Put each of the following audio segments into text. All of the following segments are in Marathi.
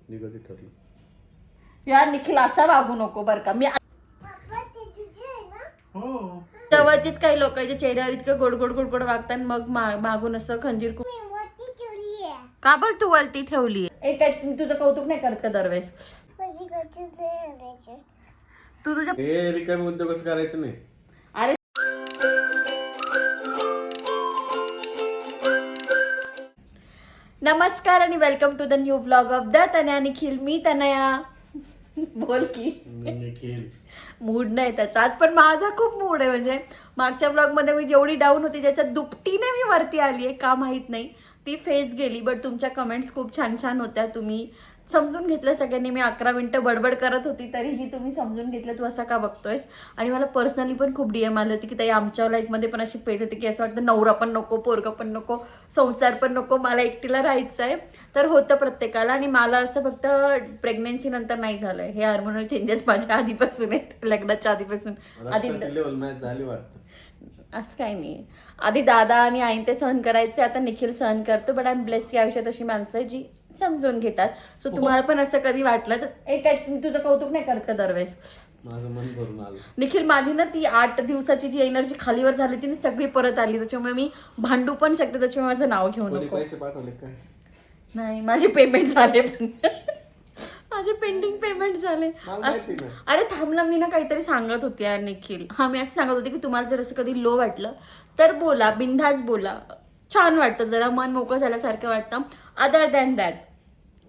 निगती ठरलं. यार निखिल असा वागू नको बरं का. मी जवळचेच काही लोकांच्या चेहऱ्यावर इतकं गोड गोड गोड गोड वागतात मग मागून असं खंजीर का बोल तू वलती ठेवली. काय तुझं कौतुक नाही करत का दरवेळेस तू तुझ्या हे रिकामी उद्योगच करायचं नाही. अरे नमस्कार आणि welcome to the new vlog of the Tanaya Nikhil. मी तनया. बोल की निखिल मूड नाही त्याचा आज, पण माझा खूप मूड आहे. म्हणजे मागच्या व्लॉग मध्ये मी जेवढी डाऊन होती त्याच्या दुपटीने मी वरती आली आहे का माहित नाही. ती फेज गेली. बट तुमच्या कमेंट्स खूप छान छान होत्या. तुम्ही समजून घेतलं सगळ्यांनी. मी 11 मिनिटं बडबड करत होती तरीही तुम्ही समजून घेतलं तू असा का बघतोयस. आणि मला पर्सनली पण खूप DM आले होते की ताई आमच्या लाईफमध्ये पण अशी फेज होती की असं वाटतं नवरा पण नको, पोरगं पण नको, संसार पण नको, मला एकटीला राहायचं आहे. तर होतं प्रत्येकाला. आणि मला असं फक्त प्रेग्नेन्सी नंतर नाही झालं. हे हार्मोनल चेंजेस माझ्या आधीपासून आहेत, लग्नाच्या आधीपासून. आधी झाली वाटतं असं काही नाही. आधी दादा आणि आईन ते सहन करायचे, आता निखिल सहन करतो. बट आय एम ब्लेस्ड की आयुष्यात अशी माणसं आहे जी समजून घेतात. सो तुम्हाला पण असं कधी वाटलं तर काय तुझं कौतुक नाही करत का दरवेळेस. माझं मन भरून आलं. निखिल माझी ना ती 8 दिवसाची जी एनर्जी खालीवर झाली होती ती सगळी परत आली. त्याच्यामुळे मी भांडू पण शकते. त्याच्यामुळे माझं नाव घेऊ नको. पैसे पाठवले काय? नाही माझे पेमेंट झाले पण माझे पेंडिंग पेमेंट झाले. अरे थांबला मी ना काहीतरी सांगत होती यार निखिल. हा मी असं सांगत होते की तुम्हाला जर असं कधी लो वाटलं तर बोला, बिनधास्त बोला. छान वाटतं, जरा मन मोकळं झाल्यासारखं वाटतं. अदर दॅन दॅट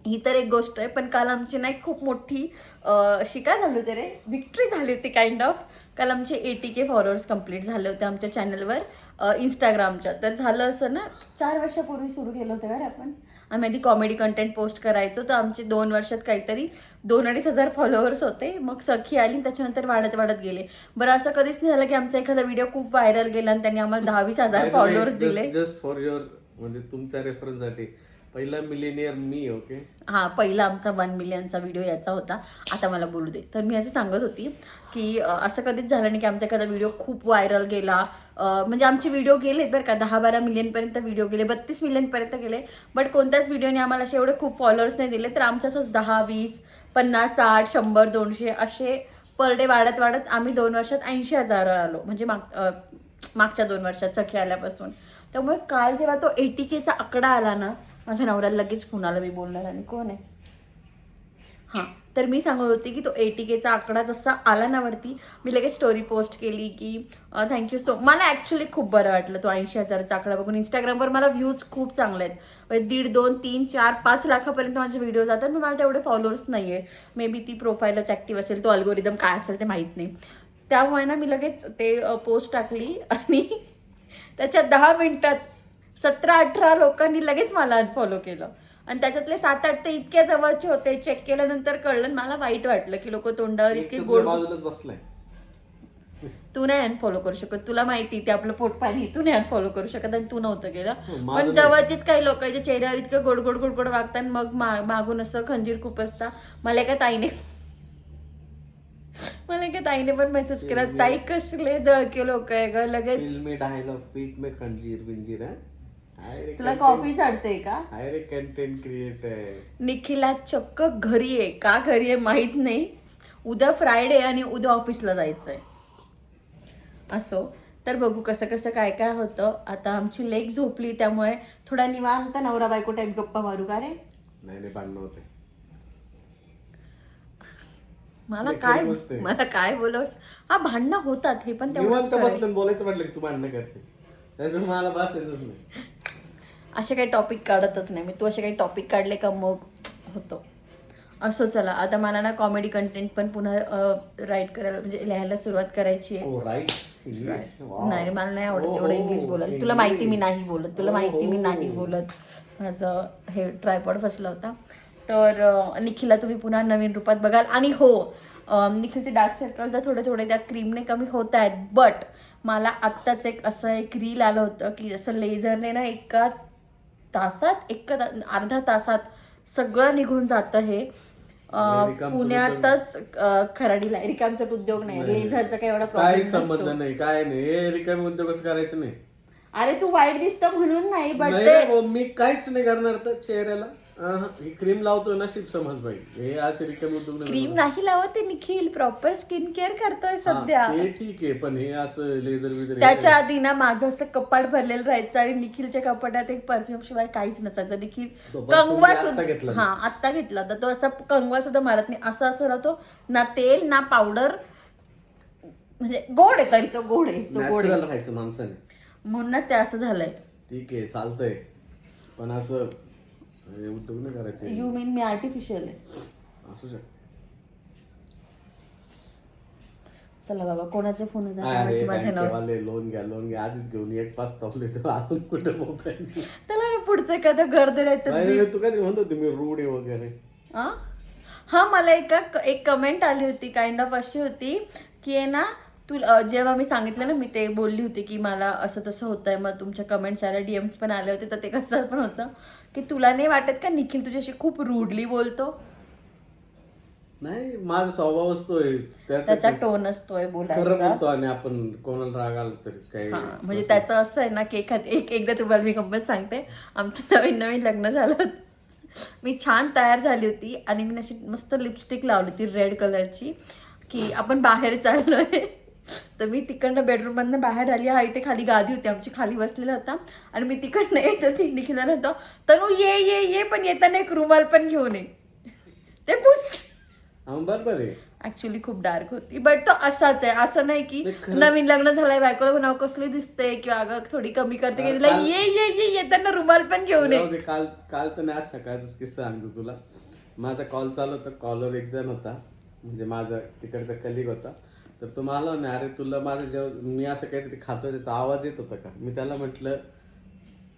ही तर एक गोष्ट आहे. पण काल आमची ना एक खूप मोठी अशी काय झाली होती रे, विक्ट्री झाली होती काइंड ऑफ. काल आमचे 80K फॉलोअर्स कंप्लीट झाले होते आमच्या चॅनलवर इंस्टाग्रामच्या. तर झालं असं ना 4 वर्षापूर्वी सुरू केलं होतं का आपण. आम्ही आधी कॉमेडी कंटेंट पोस्ट करायचो. तर आमचे 2 वर्षात काहीतरी 2-2.5 हजार फॉलोअर्स होते. मग सखी आली त्याच्यानंतर वाढत वाढत गेले. बरं असं कधीच नाही झालं की आमचा एखादा व्हिडिओ खूप व्हायरल गेला आणि त्यांनी आम्हाला 10-20 हजार फॉलोअर्स दिले. जस्ट फॉर युअर म्हणजे तुमच्या रेफरन्ससाठी पहिला मिलेनियर मी. ओके हां, पहिला आमचा 1 मिलियनचा व्हिडिओ याचा होता. आता मला बोलू दे. तर मी असं सांगत होती की असं कधीच झालं नाही की आमचा एखादा व्हिडिओ खूप व्हायरल गेला. म्हणजे आमचे व्हिडिओ गेलेत बरं का, 10-12 मिलियनपर्यंत व्हिडिओ गेले, 32 मिलियनपर्यंत गेले. बट कोणत्याच व्हिडिओने आम्हाला असे एवढे खूप फॉलोअर्स नाही दिले. तर आमचं असंच 10, 20, 50, 60, 100, 200 असे पर डे वाढत वाढत आम्ही 2 वर्षात 80,000वर आलो. म्हणजे मागच्या 2 वर्षात सखी आल्यापासून. त्यामुळे काल जेव्हा तो 80Kचा आकडा आला ना, माझ्या नवऱ्याला लगेच फोन आला. मी बोलणार आणि कोण आहे. हां, तर मी सांगत होती की तो 80Kचा आकडा जसा आला ना वरती, मी लगेच स्टोरी पोस्ट केली की थँक्यू सो. मला ॲक्च्युली खूप बरं वाटलं तो 80,000चा आकडा बघून. इंस्टाग्रामवर मला व्ह्यूज खूप चांगले आहेत. म्हणजे 1.5, 2, 3, 4, 5 लाखापर्यंत माझे व्हिडिओ जातात. पण मला तेवढे फॉलोअर्स नाही आहे. मे बी ती प्रोफाईलच ॲक्टिव्ह असेल, तो अल्गोरिदम काय असेल ते माहीत नाही. त्यामुळे ना मी लगेच ते पोस्ट टाकली आणि त्याच्या 10 मिनिटात 17-18 लोकांनी लगेच मला अनफॉलो केलं. आणि त्याच्यातले 7-8 ते इतक्या जवळचे होते. चेक केल्यानंतर कळलं. मला वाईट वाटलं की लोक तोंडावर इतके गोड. बसलाय तू नाही अनफॉलो करू शकत, तुला माहिती ते आपलं पोट पाणी. तू नाही अनफॉलो करू शकत आणि तू नव्हतं केलं. पण जवळचेच काही लोकांच्या चेहऱ्यावर इतकं गोड गोड गोड गोड वागतात मग मागून असं खंजीर खूप असता. मला एका ताईने पण मेसेज केला, ताई कसले जळके लोक आहे ग. लगेच डायलॉग पीठ में खंजीर बिंजीर है. तुला कॉफी चढते का. अरे कंटेंट क्रिएटर निखिला चक्क घरी आहे. का घरी आहे माहित नाही. उद्या फ्रायडे आणि उद्या ऑफिसला जायचंय. असो तर बघू कसं कसं काय काय होतं. आता आमची लेक झोपली त्यामुळे थोडा निवांत नवरा बायको टाईप गप्पा मारू का रे. नाही भांडणं होते. मला काय बोलावंच. हा भांडणं होतात हे पण निवांत बसलं बोलायचं म्हटलं की तू भांडणं करते. त्याच्यामुळे मला बसायचंच नाही. असे काही टॉपिक काढतच नाही मी. तू असे काही टॉपिक काढले का मग होतो असं. चला आता मला ना कॉमेडी कंटेंट पण पुन्हा राईट करायला म्हणजे लिहायला सुरुवात करायची आहे. नाही मला नाही आवडत एवढं इंग्लिश बोलायला. तुला माहिती मी नाही बोलत. माझं हे ट्रायपॉड फसला होता. तर निखिलला तुम्ही पुन्हा नवीन रूपात बघाल. आणि हो, निखिलचे डार्क सर्कल्स थोडे थोडे त्या क्रीमने कमी होत आहेत. बट मला आत्ताच एक रील आलं होतं की जसं लेझरने ना अर्धा तासात सगळं निघून जातं. हे पुण्यातच खराडीला रिकामचा उद्योग नाही. लेझरचा काही एवढा काही संबंध नाही. काय नाही, हे रिकामी उद्योगच करायचं नाही. अरे तू वाईट दिसतो म्हणून नाही. बट मी काहीच नाही करणार तर चेहऱ्याला. ही क्रीम लावतोय नशीब समज बाई, हे असे रिकामी उद्योग क्रीम नाही लावत ते निखिल, प्रॉपर स्किन केअर करतोय सध्या. ते ठीक आहे, पण हे असं लेझर बिझर त्याच्या आधी ना माझं असं कपाट भरलेलं राहायचं आणि निखिलच्या कपाटात एक परफ्यूम शिवाय काहीच नसायचं. निखिल कंगवा सुद्धा, हा आत्ता घेतला होता तो, असा कंगवा सुद्धा मारत नाही, असं असं राहतो, ना तेल ना पावडर, म्हणजे गोड आहे तरी तो गोड आहे, तो गोड नॅचरल राहायचं माणसाने, म्हणूनच ते असं झालंय. ठीक आहे चालतंय, पण असं उद्योग नाही करायचे. यू मीन मी आर्टिफिशियल आहे. असू शकते. चला बाबा, कोणाचे फोन होता अरे माझ्या नाव, बँकेवाले लोन घ्या आधीच घेऊन एक पास तावले तर अजून कुठं मोबाईल. त्याला ना पुढचं एखादं घर द्यायचं. तू काय म्हणतो तुम्ही रूढ आहे वगैरे. हा मला एक कमेंट आली होती, काइंड ऑफ अशी होती की आहे ना, तू जेव्हा मी सांगितलं ना, मी ते बोलली होती की मला असं तसं होतंय, मग तुमच्या कमेंट्स आल्या, DMs पण आले होते, तर ते कसं पण होतं की तुला नाही वाटत का निखिल तुझ्याशी खूप रूडली बोलतो? नाही, माझा स्वभाव असतोय त्याचा टोन असतोय खरं बोलायचा. बोलतो, आणि आपण कोणाला राग आला तरी काही. म्हणजे त्याचं असं आहे ना की एकदा तुम्हाला मी गंमत सांगते. आमचं नवीन लग्न झालं होतं, मी छान तयार झाली होती आणि मी अशी मस्त लिपस्टिक लावली होती रेड कलरची, की आपण बाहेर चाललोय. तर मी तिकडनं बेडरूममधनं बाहेर आली, हा इथे खाली गादी होती आमची, खाली बसलेला होता, आणि मी तिकडनं येत होती, निखिलला होतो तनू ये पण येताना एक रुमाल पण घेऊन ये, ते पुस. बरोबर आहे. ऍक्च्युली खूप डार्क होती, बट तो असाच आहे, असं नाही की नवीन लग्न झालंय बायकोला म्हणावं कसली दिसते किंवा अगं थोडी कमी करते की तिला ये येताना रुमाल पण घेऊन ये. काल तर नाही, आज सकाळचाच किस्सा सांगतो तुला. माझा कॉल चालू होता, कॉलवर एक जण होता, म्हणजे माझा तिकडचा कलिग होता, तर तो मला म्हणे अरे तुला माझं जेव्हा मी असं काहीतरी खातोय त्याचा आवाज येत होता का? मी त्याला म्हटलं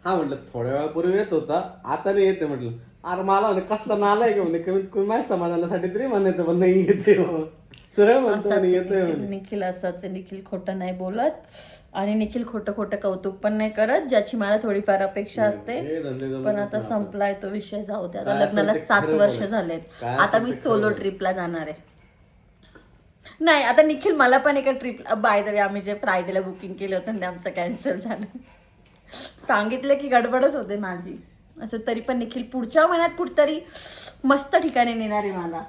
हा, म्हटलं थोड्या वेळापूर्वी येत होता, आता नाही येते. म्हटलं अरे मला म्हणे कसला नालाय का, म्हणे कमीत कमी माझ्या समाधानासाठी तरी म्हणायचं, पण नाही येते, सरळ म्हणतो येतोय. निखिल असाच, निखिल खोटं नाही बोलत, आणि निखिल खोटं कौतुक पण नाही करत, ज्याची मला थोडीफार अपेक्षा असते. पण आता संपलाय तो विषय, जाऊ दे. आता लग्नाला 7 वर्ष झालेत, आता मी सोलो ट्रिपला जाणार आहे. नाही आता निखिल मला पण एका ट्रिपला, बाय द वे आम्ही जे फ्रायडेला बुकिंग केलं होतं ते आमचं कॅन्सल झालं. सांगितलं की गडबडच होते माझी. असं तरी पण निखिल पुढच्या महिन्यात कुठतरी मस्त ठिकाणी नेणार आहे मला.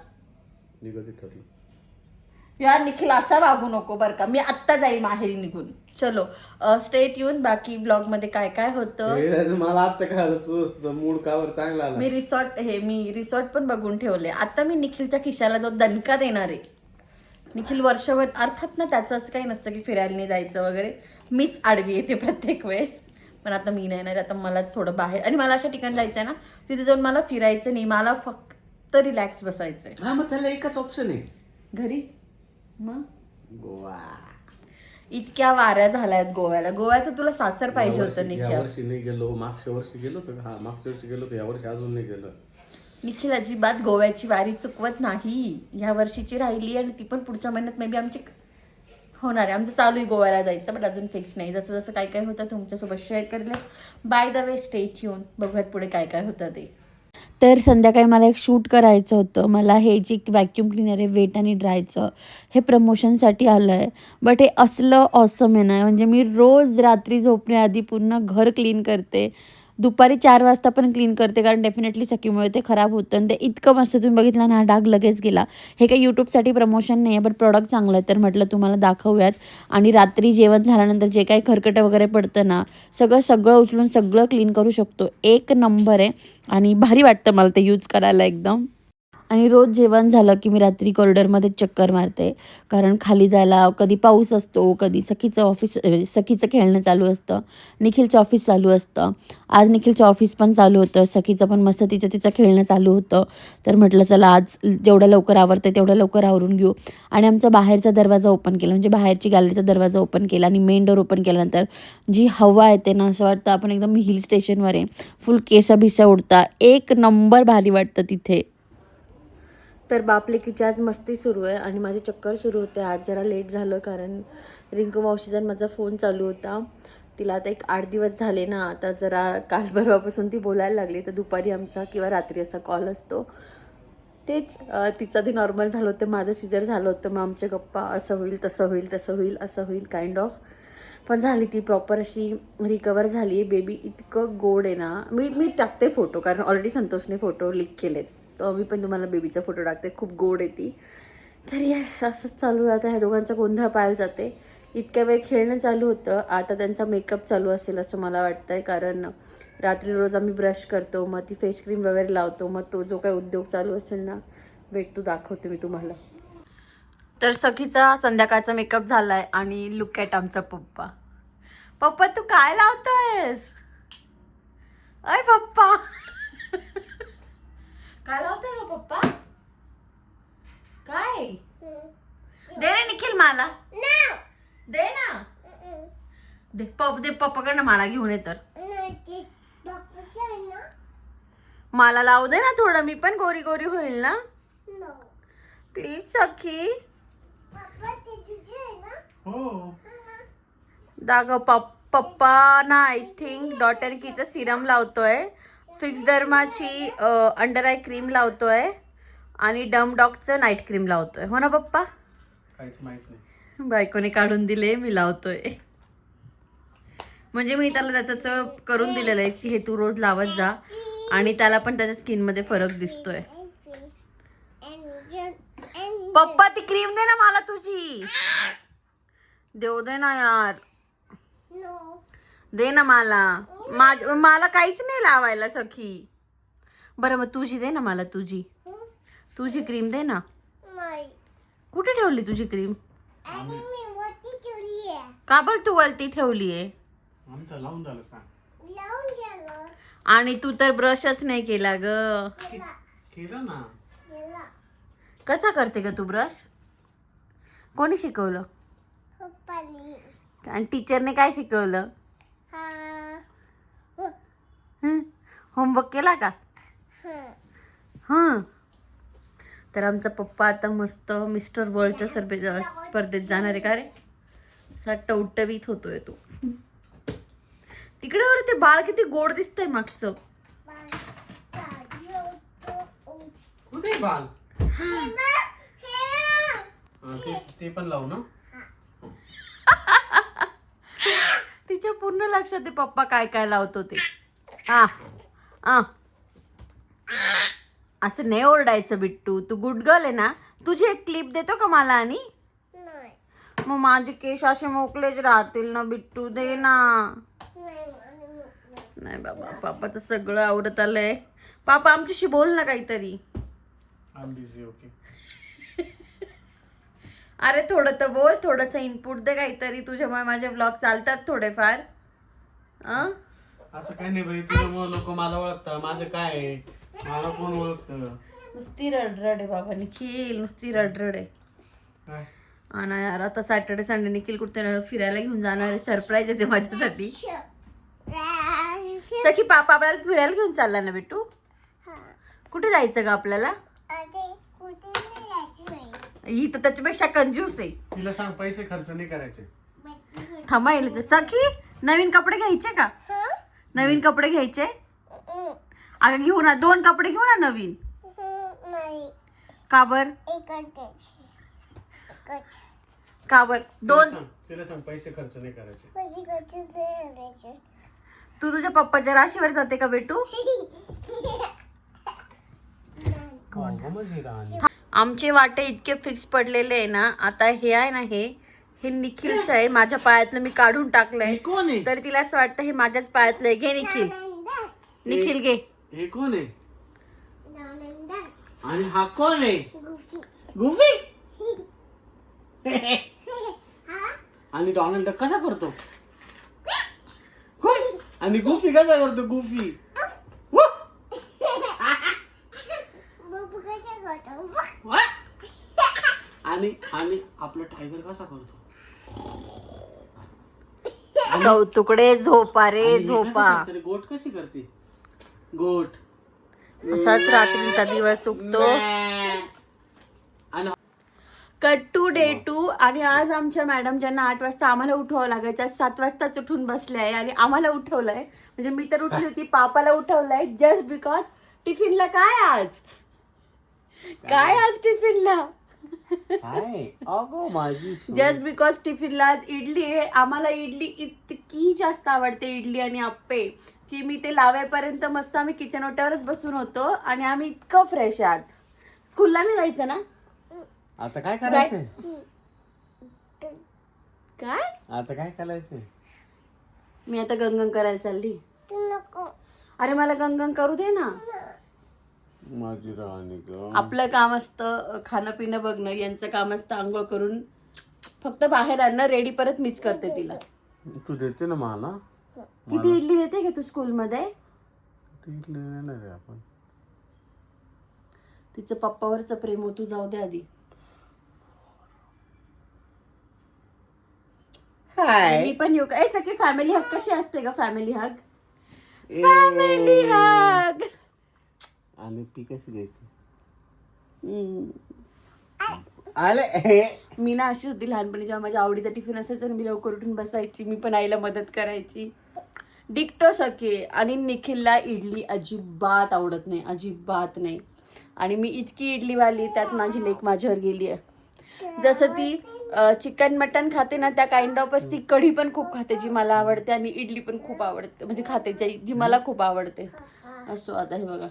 यार निखिल असा वागू नको बरं का, मी आत्ता जाईल माहेरी निघून. चलो स्टेट येऊन बाकी ब्लॉग मध्ये काय काय होतं मला आता कळालं, मूड कावर चांगला आला. मी रिसॉर्ट पण बघून ठेवले. आता मी निखिलच्या खिशाला जो दणका देणार आहे. निखिल वर्षभर, अर्थात ना त्याचं असं काही नसतं की फिरायला नाही जायचं वगैरे, मीच आडवी येते प्रत्येक वेळेस, पण आता मी नाही, आता मलाच थोडं बाहेर, आणि मला अशा ठिकाणी जायचं आहे ना तिथे जाऊन मला फिरायचं नाही, मला फक्त रिलॅक्स बसायचंय. हा, मग त्याला एकच ऑप्शन आहे घरी. मग गोवा. इतक्या वाऱ्या झाल्यात गोव्याला. गोव्याचं तुला सासर पाहिजे होतं निखिल. या वर्षी नाही गेलो, मागच्या वर्षी गेलो होतो. हा, मागच्या वर्षी गेलो होतो, या वर्षी अजून नाही गेलो. निखिल अजिबात गोव्याची वारी चुकवत नाही. या वर्षीची राहिली आणि ती पण पुढच्या महिन्यात मे बी आमची होणार आहे. आमचं चालू आहे गोव्याला जायचं, बट अजून फिक्स नाही. जसं जसं काय काय होतं तुमच्यासोबत शेअर करेल. By the way stay tune, बघूयात पुढे काय काय होतं ते. तर संध्याकाळी मला एक शूट करायचं होतं. मला हे जे व्हॅक्यूम क्लिनर आहे वेट आणि ड्रायचं, हे प्रमोशनसाठी आलं आहे. बट हे असलं ऑसम आहे ना, म्हणजे मी रोज रात्री झोपण्याआधी पूर्ण घर क्लीन करते, दुपारी 4 वाजता पण क्लीन करते, कारण डेफिनेटली सखीमुळे ते खराब होतं. आणि ते इतकं मस्त, तुम्ही बघितलं ना, डाग लगेच गेला. हे काही यूट्यूबसाठी प्रमोशन नाही आहे, बट प्रॉडक्ट चांगलं आहे, तर म्हटलं तुम्हाला दाखवूयात. आणि रात्री जेवण झाल्यानंतर जे काही खरकटं वगैरे पडतं ना, सगळं उचलून सगळं क्लीन करू शकतो. एक नंबर आहे आणि भारी वाटतं मला ते यूज करायला एकदम. आणि रोज जेवण झालं की मी रात्री कॉरिडॉरमध्ये चक्कर मारते, कारण खाली जायला कधी पाऊस असतो, कधी सखीचं खेळणं चालू असतं, निखिलचं ऑफिस चालू असतं. आज निखिलचं ऑफिस पण चालू होतं, सखीचं पण मस्त तिचं खेळणं चालू होतं. तर म्हटलं चला आज जेवढ्या लवकर आवरते तेवढ्या लवकर आवरून घेऊ. आणि आमचा बाहेरचा दरवाजा ओपन केला, म्हणजे बाहेरची गॅलरीचा दरवाजा ओपन केला, आणि मेन डोर ओपन केल्यानंतर जी हवा येते ना, असं वाटतं आपण एकदम हिल स्टेशनवर आहे. फुल केसा बिसा उडता, एक नंबर भारी वाटतं तिथे. तर बापलेकीची आज मस्ती सुरू आहे आणि माझे चक्कर सुरू होते. आज जरा लेट झालं, कारण रिंकू मावशीचा माझा फोन चालू होता. तिला आता एक 8 दिवस झाले ना, आता जरा काल परवापासून ती बोलायला लागली, तर दुपारी आमचा किंवा रात्री असा कॉल असतो. तेच तिचं ते नॉर्मल झालं होतं, माझं सिजर झालं होतं, मग आमच्या गप्पा असं होईल तसं होईल असं होईल काइंड ऑफ. पण झाली ती प्रॉपर अशी रिकवर झाली आहे. बेबी इतकं गोड आहे ना. मी टाकते फोटो, कारण ऑलरेडी संतोषने फोटो लिक केलेत, तर मी पण तुम्हाला बेबीचा फोटो टाकते. खूप गोड आहे ती. तर यस, असंच चालू आहे आता. ह्या दोघांचा गोंधळ पाहायला जाते. इतक्या वेळ खेळणं चालू होतं, आता त्यांचा मेकअप चालू असेल असं मला वाटतं आहे. कारण रात्री रोज आम्ही ब्रश करतो, मग ती फेस क्रीम वगैरे लावतो, मग तो जो काही उद्योग चालू असेल ना, वेट तो दाखवते मी तुम्हाला. तर सखीचा संध्याकाळचा मेकअप झालाय आणि लुक ॲट आमचा पप्पा. पप्पा तू काय लावतोयस? अय पप्पा काय लावतोय ग पप्पा? काय दे रे निखिल मला, दे ना, दे पप्पाकडनं मला घेऊन ये. तर मला लावू दे ना थोडं, मी पण गोरी गोरी होईल ना. प्लीज सखी. दाग पप्पा ना आय थिंक डॉटर कीचं सिरम लावतोय, फिक्स डर्माची अंडर आय क्रीम लावतोय आणि डम डॉगचं नाईट क्रीम लावतोय. हो ना पप्पा? काहीच माहित नाही. बायकोने काढून दिले, मी लावतोय. म्हणजे मी त्याला त्याचं करून दिलेलं आहे की हे तू रोज लावत जा, आणि त्याला पण त्याच्या स्किनमध्ये फरक दिसतोय. पप्पा ती क्रीम दे ना मला तुझी, देऊ दे ना यार, दे ना मला. मला काहीच नाही लावायला सखी. बरं मग तुझी दे ना मला, तुझी क्रीम दे ना. कुठे ठेवली तुझी क्रीम? का बोल तू वरती ठेवलीये? आमचं लावून झालं का? आणि तू तर ब्रशच नाही केला ग. केलं ना. कसा करते ग तू ब्रश? कोणी शिकवलं? आणि टीचरने काय शिकवलं? होमवर्क केला का? हां. तर आमचा पप्पा आता मस्त मिस्टर वर्ल्डच्या स्पर्धेत जाणार आहे. का रे असा टवटवीत होतोय तो. तिकडे वर ते बाळ किती गोड दिसतंय मागचं. कुठे बाल? ते पण लावू ना. तिच्या पूर्ण लक्षात आहे पप्पा काय काय लावतो ते. असं नाही ओरडायचं बिट्टू, तू गुड गर्ल आहे ना. तुझी एक क्लिप देतो का मला? आणि मग माझे केस असे मोकळेच राहतील ना बिट्टू, दे ना. नाही बाबा, पापाचं सगळं आवडत आलंय. पापा आमच्याशी बोल ना काहीतरी. अरे थोडं तर बोल, थोडंसं इनपुट दे काहीतरी. तुझ्यामुळे माझे ब्लॉग चालतात थोडेफार. असं काही नाही बाई, तुझ्यामुळे लोक मला ओळखतात. माझं काय आहे, मला कोण ओळखतं? नुसती रडरड आहे बाबा निखिल, नुसती रडरड आहे. काय? आणि यार आता सॅटर्डे संडे निखिल कुठे फिरायला घेऊन जाणार आहे. सरप्राईज आहे ते माझ्यासाठी. सखी पापा आपल्याला फिरायला घेऊन चालला ना बेटू? कुठे जायचं ग आपल्याला? ही तर त्याच्यापेक्षा कंजूस आहे. तिला सांग पैसे खर्च नाही करायचे. थांबायला तर. सखी नवीन कपडे घ्यायचे का? नवीन कपडे घ्यायचे? अगं घेऊ ना, 2 कपडे घेऊ ना नवीन. का बर? का बर? 2. तिला सांग पैसे खर्च नाही करायचे. तू तुझ्या पप्पाच्या राशीवर जाते का बेटू? आमचे वाटे इतके फिक्स पडलेले आहे ना. आता हे आहे ना, हे निखिलचं आहे. माझ्या पायातलं मी काढून टाकलंय, तर तिला असं वाटतं हे माझ्याच पायातलं आहे. घे निखिल, निखिल घे. हे कोण आहे? आणि हा कोण आहे? गुफी. आणि डोनाल्ड कसा करतो? आणि गुफी कसा करतो? गुफी आणि आपला टायगर कसा करतो? तुकडे झोपा रे झोपा. गोट कशी करते? गोट असाच रात्रीचा दिवस उगतो. Cut to day 2. आणि आज आमच्या मॅडम ज्यांना 8 वाजता आम्हाला उठवावं लागायचं, 7 वाजताच उठून बसले आहे आणि आम्हाला उठवलंय. म्हणजे मी तर उठली होती, पापाला उठवलंय जस्ट बिकॉज टिफिनला काय आज टिफिनला काय अगो माझी जस्ट बिकॉज टिफिनला आज इडली आहे. आम्हाला इडली इतकी जास्त आवडते, इडली आणि आप्पे, की मी ते लावायपर्यंत मस्त आम्ही किचन ओट्यावरच बसून होतो. आणि आम्ही इतकं फ्रेश आहे आज. स्कूलला नाही जायचं ना? आता काय करायचंय? काय आता काय करायचंय? मी आता गंगन करायला चालली. अरे मला गंगन करू दे ना. माझी राणी ग. आपलं काम असतं खाणं पिणं बघणं, यांचं काम असतं आंघोळ करून फक्त बाहेर आणणं, रेडी परत मीच करते तिला. तू देते ना मला? किती इडली देते का तू स्कूलमध्ये? इडली नाही रे आपण. तिचं पप्पावरचं प्रेम तू जाऊ दे आधी. हाय. मी पण येऊ का? सगळी फॅमिली हग कशी असते का? फॅमिली हग, फॅमिली हग. आणि पी कशी द्यायची? हम्म. आले. मी ना अशी होती लहानपणी, जेव्हा माझ्या आवडीचा टिफिन असायचा ना, मी लवकर उठून बसायची, मी पण आईला मदत करायची. डिक्टो सखे. आणि निखिलला इडली अजिबात आवडत नाही, अजिबात नाही. आणि मी इतकी इडलीवाली, त्यात माझी लेक माझ्यावर गेली आहे. जसं ती चिकन मटन खाते ना, त्या काइंड ऑफ ती कढी पण खूप खाते जी मला आवडते, आणि इडली पण खूप आवडते, म्हणजे खाते जी मला खूप आवडते. असो आता हे बघा.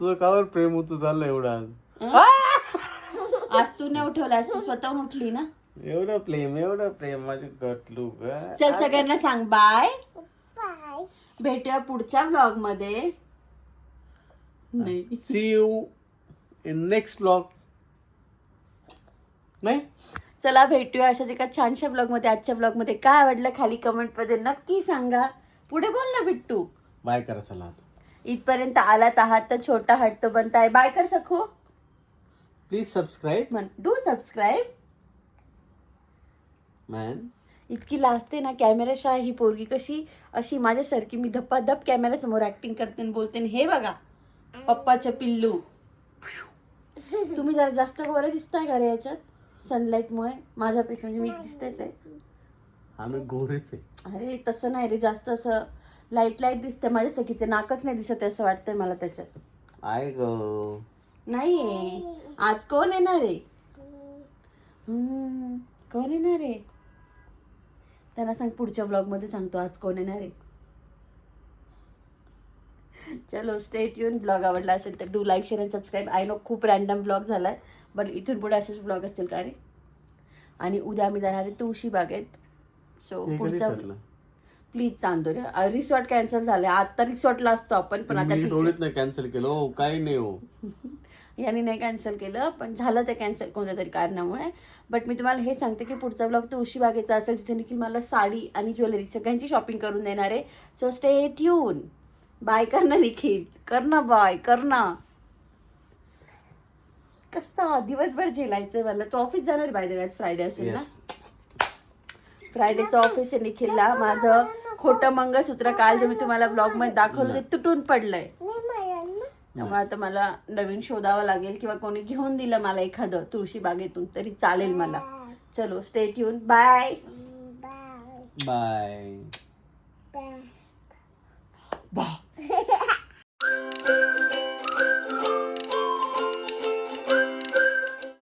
तुझं कावर प्रेम होतं झालं एवढा? आज तू नाही उठवला, आज ती स्वतःहून उठली ना. एवढं प्रेम माझे गटलू ग. चल सगळ्यांना सांग बाय. भेटूया पुढच्या व्लॉग मध्ये. नाही, see you in next blog. नाही, चला भेटूया अशाच एका छानशा ब्लॉग मध्ये. आजच्या ब्लॉग मध्ये काय आवडलं खाली कमेंट मध्ये नक्की सांगा. पुढे बोल ना बिट्टू. बाय करा चला आता. इथपर्यंत आलाच आहात तर छोटा हट तो बनताय. बाय कर सखू. प्लीज सबस्क्राईब म्हण, डू सबस्क्राईब. मॅन. इतकी लाजते ना कॅमेराशा ही पोरगी, कशी अशी माझ्यासारखी. मी धप्पाधप कॅमेरा समोर ऍक्टिंग करते आणि बोलते, हे बघा पप्पाच्या पिल्लू. तुम्ही जरा जास्त गोरे दिसताय का रे याच्यात सनलाईटमुळे माझ्यापेक्षा? म्हणजे मी दिसतेच आहे. आम्ही गोरेच आहे. अरे तसं नाही रे, जास्त असं लाईट दिसते. माझ्या सखीचे नाकच नाही दिसत असं वाटतंय मला त्याच्यात. आय ग. नाही, आज कोण येणार आहे? कोण येणार आहे त्यांना सांग. पुढच्या ब्लॉग मध्ये सांगतो आज कोण येणार आहे. चलो स्टे ट्यून. ब्लॉग आवडला असेल तर do like share and subscribe. I know खूप रॅन्डम ब्लॉग झालाय, बट इथून पुढे असेच ब्लॉग असतील का रे. आणि उद्या आम्ही जाणार आहे तुळशी बागेत. सो पुढचा प्लीज चांदोऱ्या. रिसॉर्ट कॅन्सल झालंय. आता रिसॉर्टला असतो आपण, पण आता थोडीच नाही कॅन्सल केलं. हो काही नाही हो. यांनी नाही कॅन्सल केलं, पण झालं ते कॅन्सल कोणत्या तरी कारणामुळे. बट मी तुम्हाला हे सांगते की पुढचा ब्लॉग तुळशी बागेचा असेल, जिथे देखील मला साडी आणि ज्वेलरी सगळ्यांची शॉपिंग करून देणार आहे. So stay tuned. बाय कर ना निखिल, कर ना बाय, कर ना. कसं दिवसभर झेलायचंय मला. तो ऑफिस जाणार बाय द वे, फ्रायडे असेल ना. फ्रायडेचं ऑफिस आहे निखिलला. माझं खोटं मंगळसूत्र काल जे मी तुम्हाला ब्लॉग मध्ये दाखवलं ते तुटून पडलंय. त्यामुळे आता मला नवीन शोधावं लागेल, किंवा कोणी घेऊन दिलं मला एखादं तुळशी बागेतून तरी चालेल मला. चलो stay tuned. Bye bye. Bye.